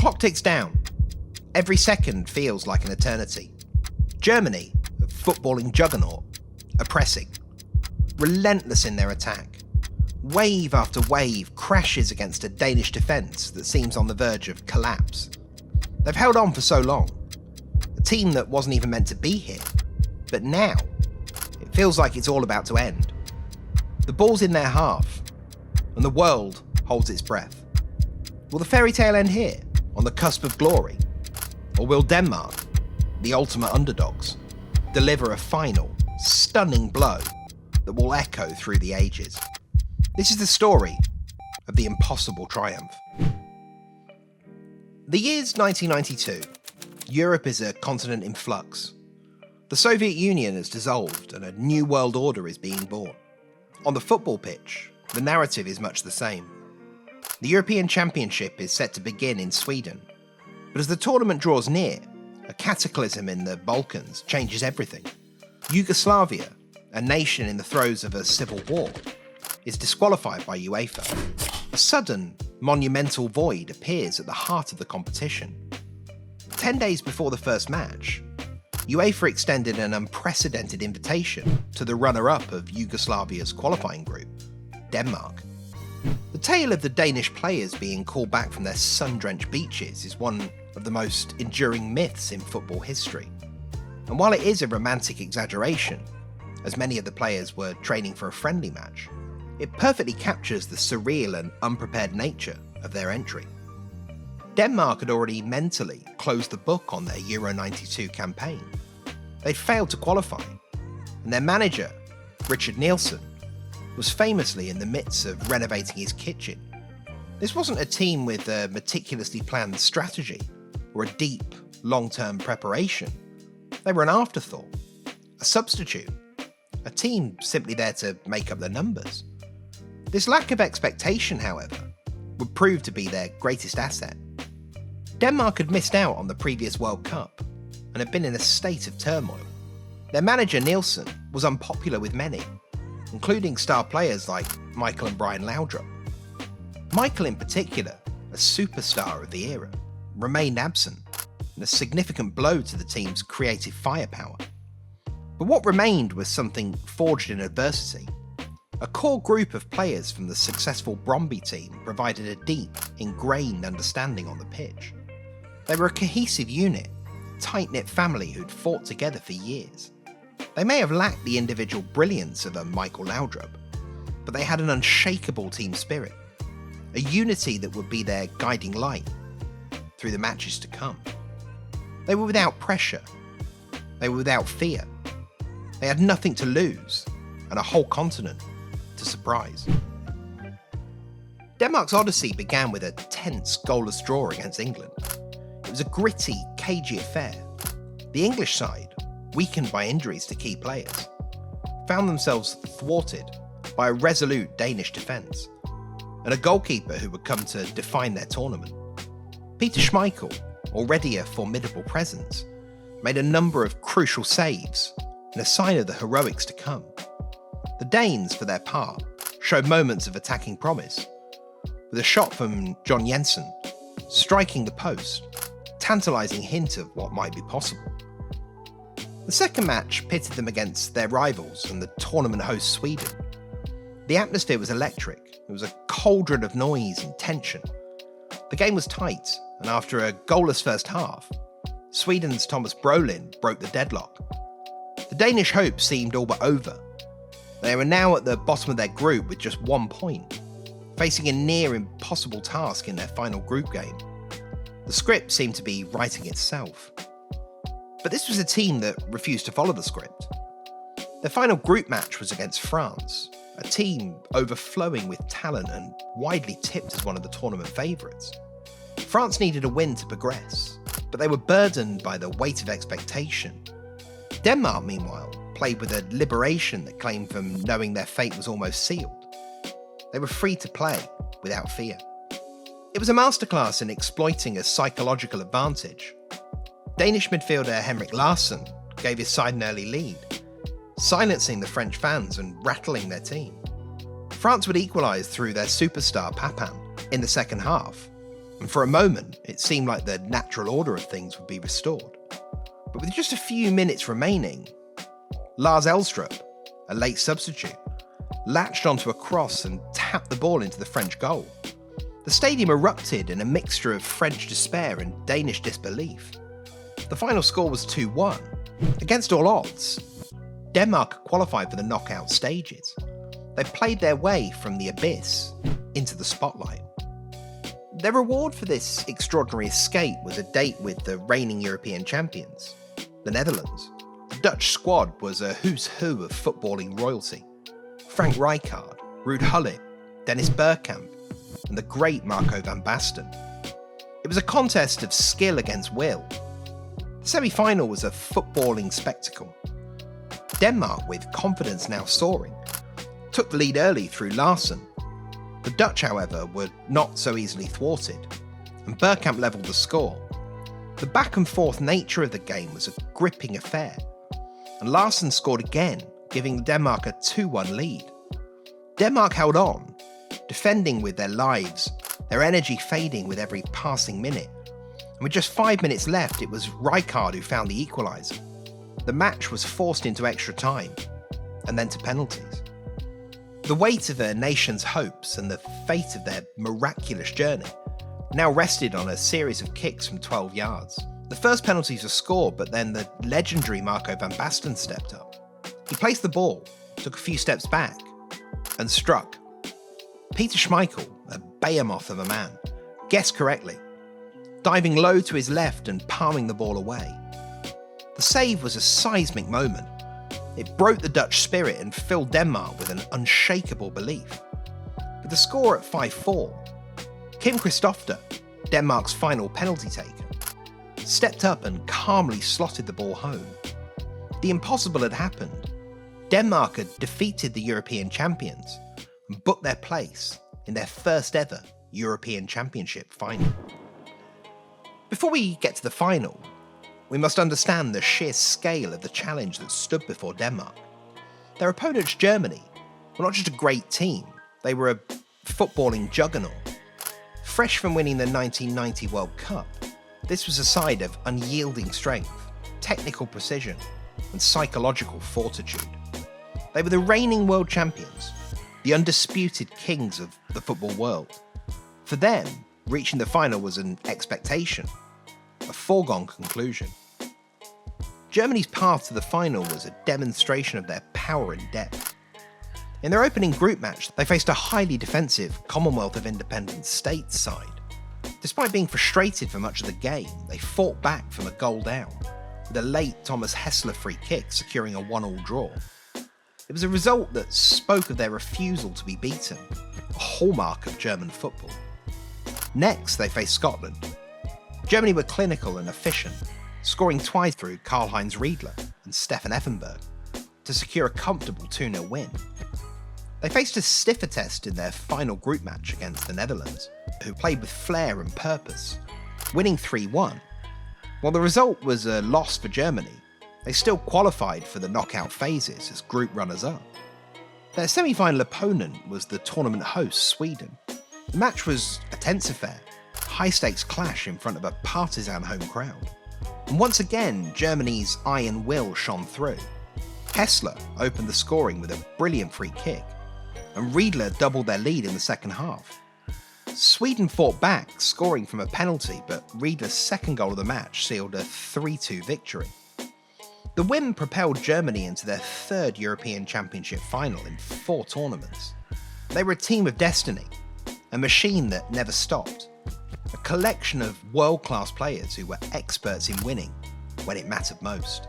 clock ticks down. Every second feels like an eternity. Germany, a footballing juggernaut, are pressing, relentless in their attack. Wave after wave crashes against a Danish defence that seems on the verge of collapse. They've held on for so long. A team that wasn't even meant to be here. But now, it feels like it's all about to end. The ball's in their half, and the world holds its breath. Will the fairy tale end here, on the cusp of glory? Or will Denmark, the ultimate underdogs, deliver a final, stunning blow that will echo through the ages? This is the story of the impossible triumph. The year's 1992. Europe is a continent in flux. The Soviet Union has dissolved and a new world order is being born. On the football pitch, the narrative is much the same. The European Championship is set to begin in Sweden, but as the tournament draws near, a cataclysm in the Balkans changes everything. Yugoslavia, a nation in the throes of a civil war, is disqualified by UEFA. A sudden, monumental void appears at the heart of the competition. 10 days before the first match, UEFA extended an unprecedented invitation to the runner-up of Yugoslavia's qualifying group, Denmark. The tale of the Danish players being called back from their sun-drenched beaches is one of the most enduring myths in football history. And while it is a romantic exaggeration, as many of the players were training for a friendly match, it perfectly captures the surreal and unprepared nature of their entry. Denmark had already mentally closed the book on their Euro 92 campaign. They'd failed to qualify, and their manager, Richard Nielsen, was famously in the midst of renovating his kitchen. This wasn't a team with a meticulously planned strategy or a deep, long-term preparation. They were an afterthought, a substitute, a team simply there to make up the numbers. This lack of expectation, however, would prove to be their greatest asset. Denmark had missed out on the previous World Cup and had been in a state of turmoil. Their manager Nielsen was unpopular with many, including star players like Michael and Brian Laudrup. Michael in particular, a superstar of the era, remained absent, and a significant blow to the team's creative firepower. But what remained was something forged in adversity. A core group of players from the successful Brøndby team provided a deep, ingrained understanding on the pitch. They were a cohesive unit, a tight-knit family who'd fought together for years. They may have lacked the individual brilliance of a Michael Laudrup, but they had an unshakable team spirit, a unity that would be their guiding light through the matches to come. They were without pressure. They were without fear. They had nothing to lose, and a whole continent to surprise. Denmark's odyssey began with a tense goalless draw against England. It was a gritty, cagey affair. The English side, weakened by injuries to key players, found themselves thwarted by a resolute Danish defence, and a goalkeeper who would come to define their tournament. Peter Schmeichel, already a formidable presence, made a number of crucial saves in a sign of the heroics to come. The Danes, for their part, showed moments of attacking promise, with a shot from John Jensen striking the post, tantalising hint of what might be possible. The second match pitted them against their rivals and the tournament host Sweden. The atmosphere was electric. It was a cauldron of noise and tension. The game was tight, and after a goalless first half, Sweden's Thomas Brolin broke the deadlock. The Danish hope seemed all but over. They were now at the bottom of their group with just 1 point, facing a near impossible task in their final group game. The script seemed to be writing itself. But this was a team that refused to follow the script. Their final group match was against France, a team overflowing with talent and widely tipped as one of the tournament favourites. France needed a win to progress, but they were burdened by the weight of expectation. Denmark, meanwhile, played with a liberation that came from knowing their fate was almost sealed. They were free to play without fear. It was a masterclass in exploiting a psychological advantage. Danish midfielder Henrik Larsson gave his side an early lead, silencing the French fans and rattling their team. France would equalise through their superstar Papin in the second half, and for a moment it seemed like the natural order of things would be restored. But with just a few minutes remaining, Lars Laudrup, a late substitute, latched onto a cross and tapped the ball into the French goal. The stadium erupted in a mixture of French despair and Danish disbelief. The final score was 2-1. Against all odds, Denmark qualified for the knockout stages. They played their way from the abyss into the spotlight. Their reward for this extraordinary escape was a date with the reigning European champions, the Netherlands. The Dutch squad was a who's who of footballing royalty. Frank Rijkaard, Ruud Gullit, Dennis Bergkamp, and the great Marco van Basten. It was a contest of skill against will. The semi-final was a footballing spectacle. Denmark, with confidence now soaring, took the lead early through Larsen. The Dutch, however, were not so easily thwarted, and Bergkamp levelled the score. The back-and-forth nature of the game was a gripping affair, and Larsen scored again, giving Denmark a 2-1 lead. Denmark held on, defending with their lives, their energy fading with every passing minute. And with just 5 minutes left, it was Rijkaard who found the equaliser. The match was forced into extra time, and then to penalties. The weight of a nation's hopes and the fate of their miraculous journey now rested on a series of kicks from 12 yards. The first penalties were scored, but then the legendary Marco van Basten stepped up. He placed the ball, took a few steps back, and struck. Peter Schmeichel, a behemoth of a man, guessed correctly, diving low to his left and palming the ball away. The save was a seismic moment. It broke the Dutch spirit and filled Denmark with an unshakable belief. With the score at 5-4, Kim Christofte, Denmark's final penalty taker, stepped up and calmly slotted the ball home. The impossible had happened. Denmark had defeated the European champions and booked their place in their first ever European Championship final. Before we get to the final, we must understand the sheer scale of the challenge that stood before Denmark. Their opponents, Germany, were not just a great team, they were a footballing juggernaut. Fresh from winning the 1990 World Cup, this was a side of unyielding strength, technical precision, and psychological fortitude. They were the reigning world champions, the undisputed kings of the football world. For them, reaching the final was an expectation, a foregone conclusion. Germany's path to the final was a demonstration of their power and depth. In their opening group match, they faced a highly defensive Commonwealth of Independent States side. Despite being frustrated for much of the game, they fought back from a goal down, with a late Thomas Hessler free kick securing a 1-1 draw. It was a result that spoke of their refusal to be beaten, a hallmark of German football. Next, they faced Scotland. Germany were clinical and efficient, scoring twice through Karl-Heinz Riedler and Stefan Effenberg to secure a comfortable 2-0 win. They faced a stiffer test in their final group match against the Netherlands, who played with flair and purpose, winning 3-1. While the result was a loss for Germany, they still qualified for the knockout phases as group runners-up. Their semi-final opponent was the tournament host, Sweden. The match was a tense affair, a high-stakes clash in front of a partisan home crowd. And once again, Germany's iron will shone through. Hessler opened the scoring with a brilliant free kick, and Riedler doubled their lead in the second half. Sweden fought back, scoring from a penalty, but Riedler's second goal of the match sealed a 3-2 victory. The win propelled Germany into their third European Championship final in 4 tournaments. They were a team of destiny, a machine that never stopped, a collection of world-class players who were experts in winning when it mattered most.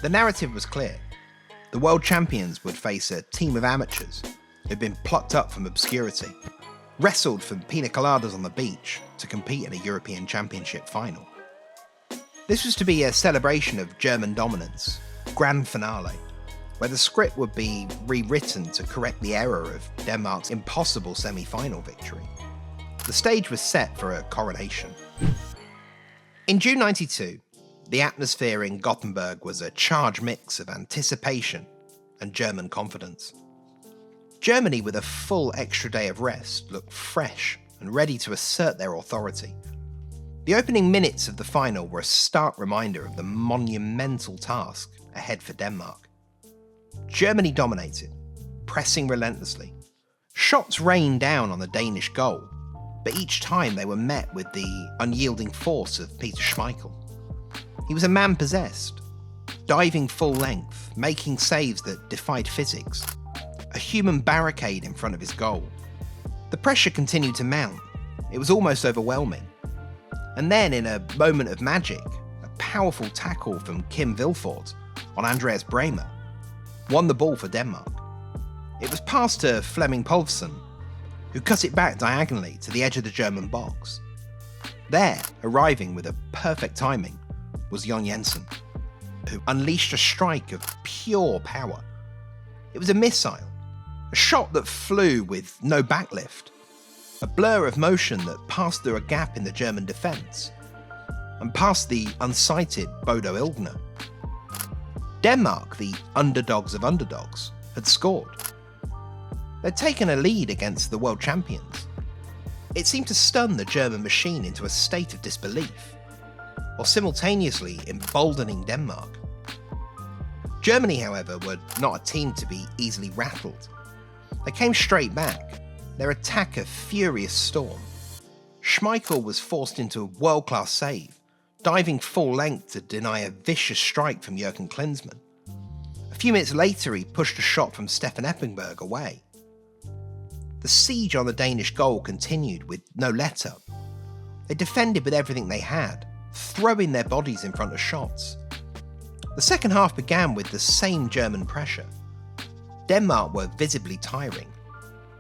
The narrative was clear. The world champions would face a team of amateurs who'd been plucked up from obscurity, wrestled from pina coladas on the beach to compete in a European Championship final. This was to be a celebration of German dominance, grand finale, where the script would be rewritten to correct the error of Denmark's impossible semi-final victory. The stage was set for a coronation. In June '92, the atmosphere in Gothenburg was a charged mix of anticipation and German confidence. Germany, with a full extra day of rest, looked fresh and ready to assert their authority. The opening minutes of the final were a stark reminder of the monumental task ahead for Denmark. Germany dominated, pressing relentlessly. Shots rained down on the Danish goal, but each time they were met with the unyielding force of Peter Schmeichel. He was a man possessed, diving full length, making saves that defied physics, a human barricade in front of his goal. The pressure continued to mount. It was almost overwhelming. And then, in a moment of magic, a powerful tackle from Kim Vilfort on Andreas Bremer won the ball for Denmark. It was passed to Flemming Poulsen, who cut it back diagonally to the edge of the German box. There, arriving with a perfect timing, was John Jensen, who unleashed a strike of pure power. It was a missile, a shot that flew with no backlift, a blur of motion that passed through a gap in the German defence, and past the unsighted Bodo Illgner. Denmark, the underdogs of underdogs, had scored. They'd taken a lead against the world champions. It seemed to stun the German machine into a state of disbelief, while simultaneously emboldening Denmark. Germany, however, were not a team to be easily rattled. They came straight back, their attack a furious storm. Schmeichel was forced into a world-class save, diving full length to deny a vicious strike from Jürgen Klinsmann. A few minutes later, he pushed a shot from Stefan Eppenberg away. The siege on the Danish goal continued with no let-up. They defended with everything they had, throwing their bodies in front of shots. The second half began with the same German pressure. Denmark were visibly tiring,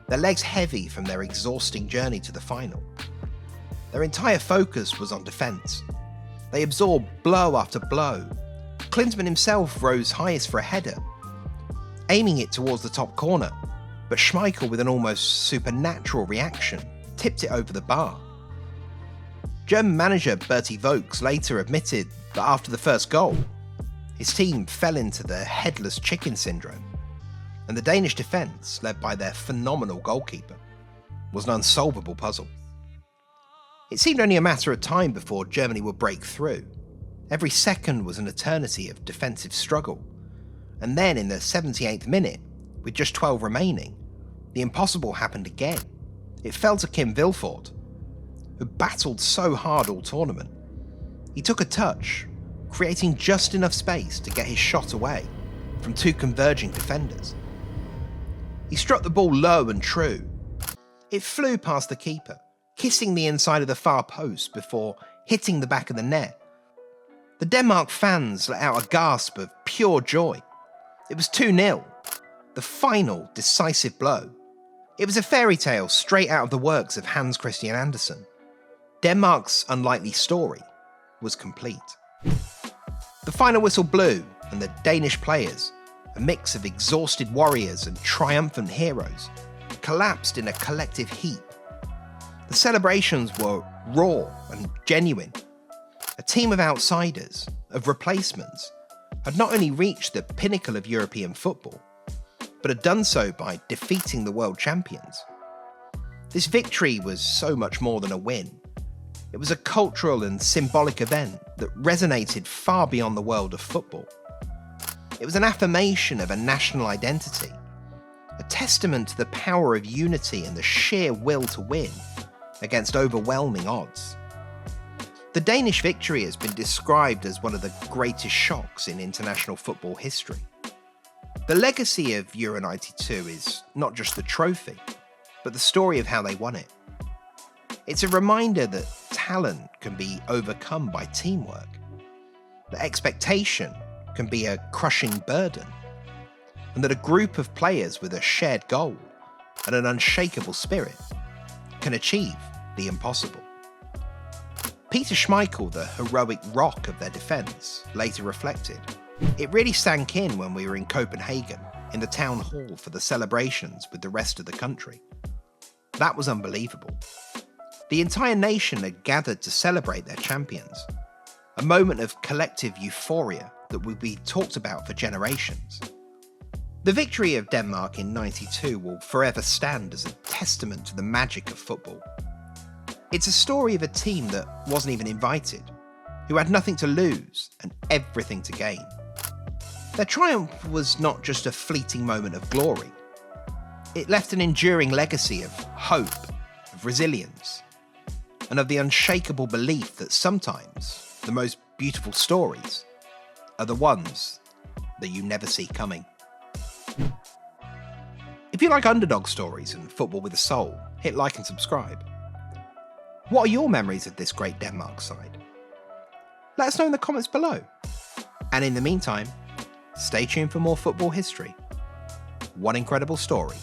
their legs heavy from their exhausting journey to the final. Their entire focus was on defence. They absorbed blow after blow. Klinsmann himself rose highest for a header, aiming it towards the top corner, but Schmeichel, with an almost supernatural reaction, tipped it over the bar. German manager Bertie Vogts later admitted that after the first goal, his team fell into the headless chicken syndrome, and the Danish defence, led by their phenomenal goalkeeper, was an unsolvable puzzle. It seemed only a matter of time before Germany would break through. Every second was an eternity of defensive struggle, and then in the 78th minute, with just 12 remaining, the impossible happened again. It fell to Kim Vilfort, who battled so hard all tournament. He took a touch, creating just enough space to get his shot away from two converging defenders. He struck the ball low and true. It flew past the keeper, kissing the inside of the far post before hitting the back of the net. The Denmark fans let out a gasp of pure joy. It was 2-0, the final decisive blow. It was a fairy tale straight out of the works of Hans Christian Andersen. Denmark's unlikely story was complete. The final whistle blew, and the Danish players, a mix of exhausted warriors and triumphant heroes, collapsed in a collective heap. The celebrations were raw and genuine. A team of outsiders, of replacements, had not only reached the pinnacle of European football, but had done so by defeating the world champions. This victory was so much more than a win. It was a cultural and symbolic event that resonated far beyond the world of football. It was an affirmation of a national identity, a testament to the power of unity and the sheer will to win against overwhelming odds. The Danish victory has been described as one of the greatest shocks in international football history. The legacy of Euro 92 is not just the trophy, but the story of how they won it. It's a reminder that talent can be overcome by teamwork, that expectation can be a crushing burden, and that a group of players with a shared goal and an unshakable spirit can achieve the impossible. Peter Schmeichel, the heroic rock of their defence, later reflected, "It really sank in when we were in Copenhagen, in the town hall for the celebrations with the rest of the country. That was unbelievable. The entire nation had gathered to celebrate their champions, a moment of collective euphoria that would be talked about for generations." The victory of Denmark in '92 will forever stand as a testament to the magic of football. It's a story of a team that wasn't even invited, who had nothing to lose and everything to gain. Their triumph was not just a fleeting moment of glory. It left an enduring legacy of hope, of resilience, and of the unshakable belief that sometimes the most beautiful stories are the ones that you never see coming. If you like underdog stories and football with a soul, hit like and subscribe. What are your memories of this great Denmark side? Let us know in the comments below. And in the meantime, stay tuned for more football history. One incredible story